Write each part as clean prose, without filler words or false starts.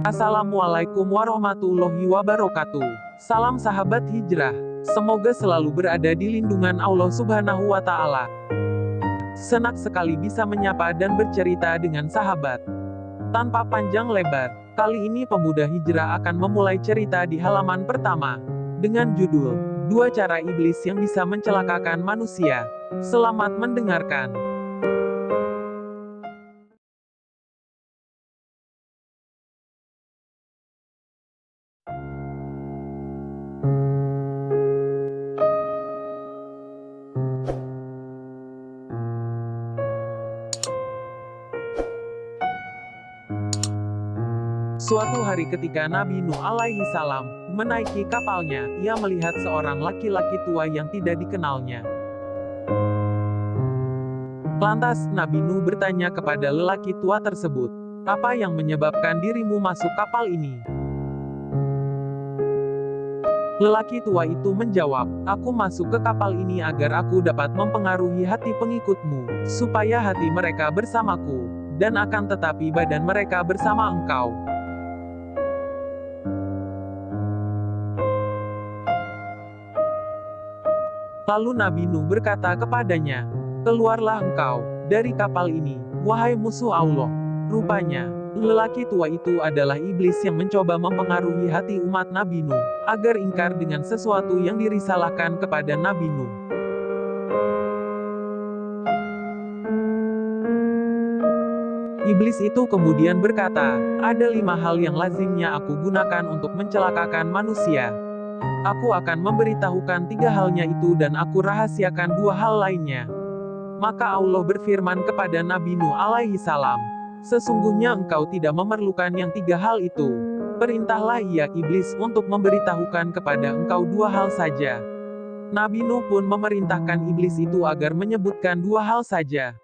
Assalamualaikum warahmatullahi wabarakatuh. Salam sahabat hijrah. Semoga selalu berada di lindungan Allah Subhanahu wa Ta'ala. Senang sekali bisa menyapa dan bercerita dengan sahabat. Tanpa panjang lebar, kali ini pemuda hijrah akan memulai cerita di halaman pertama dengan judul "Dua Cara Iblis yang Bisa Mencelakakan Manusia". Selamat mendengarkan. Suatu hari ketika Nabi Nuh alaihi salam menaiki kapalnya, ia melihat seorang laki-laki tua yang tidak dikenalnya. Lantas, Nabi Nuh bertanya kepada lelaki tua tersebut, "Apa yang menyebabkan dirimu masuk kapal ini?" Lelaki tua itu menjawab, "Aku masuk ke kapal ini agar aku dapat mempengaruhi hati pengikutmu, supaya hati mereka bersamaku, dan akan tetapi badan mereka bersama engkau." Lalu Nabi Nuh berkata kepadanya, "Keluarlah engkau dari kapal ini, wahai musuh Allah." Rupanya, lelaki tua itu adalah iblis yang mencoba mempengaruhi hati umat Nabi Nuh, agar ingkar dengan sesuatu yang dirisalahkan kepada Nabi Nuh. Iblis itu kemudian berkata, "Ada 5 hal yang lazimnya aku gunakan untuk mencelakakan manusia. Aku akan memberitahukan 3 halnya itu dan aku rahasiakan 2 hal lainnya." Maka Allah berfirman kepada Nabi Nuh alaihi salam, "Sesungguhnya engkau tidak memerlukan yang 3 hal itu. Perintahlah ia iblis untuk memberitahukan kepada engkau 2 hal saja." Nabi Nuh pun memerintahkan iblis itu agar menyebutkan 2 hal saja.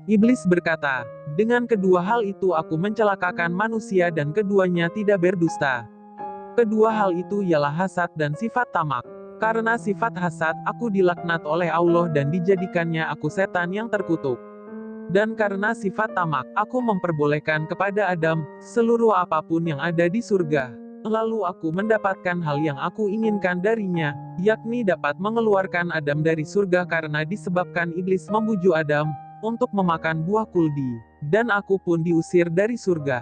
Iblis berkata, "Dengan kedua hal itu aku mencelakakan manusia dan keduanya tidak berdusta." Kedua hal itu ialah hasad dan sifat tamak. Karena sifat hasad, aku dilaknat oleh Allah dan dijadikannya aku setan yang terkutuk. Dan karena sifat tamak, aku memperbolehkan kepada Adam seluruh apapun yang ada di surga. Lalu aku mendapatkan hal yang aku inginkan darinya, yakni dapat mengeluarkan Adam dari surga karena disebabkan iblis membujuk Adam untuk memakan buah kuldi, dan aku pun diusir dari surga.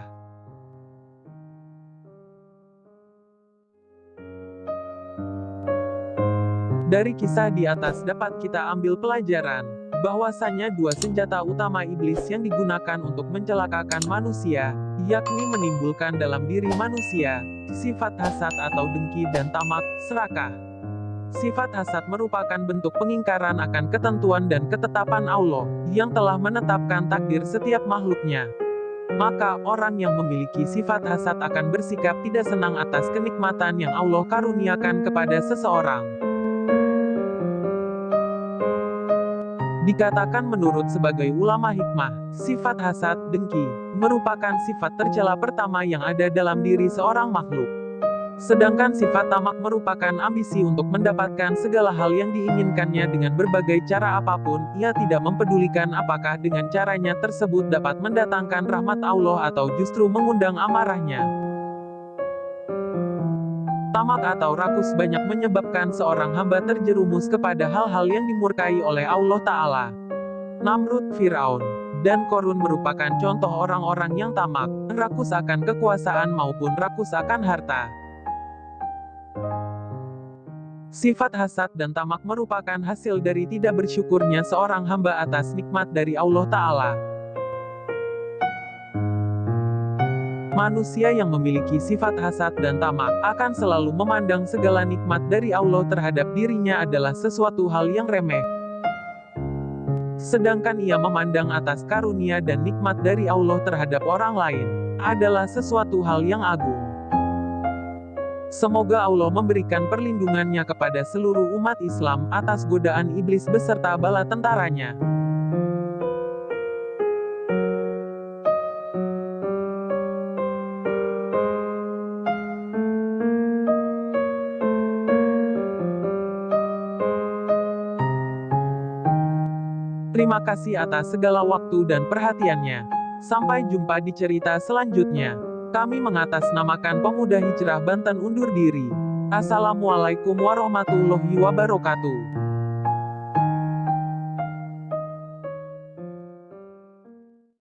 Dari kisah di atas dapat kita ambil pelajaran, bahwasanya 2 senjata utama iblis yang digunakan untuk mencelakakan manusia, yakni menimbulkan dalam diri manusia, sifat hasad atau dengki dan tamak, serakah. Sifat hasad merupakan bentuk pengingkaran akan ketentuan dan ketetapan Allah, yang telah menetapkan takdir setiap makhluknya. Maka, orang yang memiliki sifat hasad akan bersikap tidak senang atas kenikmatan yang Allah karuniakan kepada seseorang. Dikatakan menurut sebagai ulama hikmah, sifat hasad, dengki, merupakan sifat tercela pertama yang ada dalam diri seorang makhluk. Sedangkan sifat tamak merupakan ambisi untuk mendapatkan segala hal yang diinginkannya dengan berbagai cara apapun, ia tidak mempedulikan apakah dengan caranya tersebut dapat mendatangkan rahmat Allah atau justru mengundang amarahnya. Tamak atau rakus banyak menyebabkan seorang hamba terjerumus kepada hal-hal yang dimurkai oleh Allah Ta'ala. Namrud, Firaun, dan Korun merupakan contoh orang-orang yang tamak, rakus akan kekuasaan maupun rakus akan harta. Sifat hasad dan tamak merupakan hasil dari tidak bersyukurnya seorang hamba atas nikmat dari Allah Ta'ala. Manusia yang memiliki sifat hasad dan tamak akan selalu memandang segala nikmat dari Allah terhadap dirinya adalah sesuatu hal yang remeh. Sedangkan ia memandang atas karunia dan nikmat dari Allah terhadap orang lain adalah sesuatu hal yang agung. Semoga Allah memberikan perlindungannya kepada seluruh umat Islam atas godaan iblis beserta bala tentaranya. Terima kasih atas segala waktu dan perhatiannya. Sampai jumpa di cerita selanjutnya. Kami mengatasnamakan Pemuda Hijrah Banten undur diri. Assalamualaikum warahmatullahi wabarakatuh.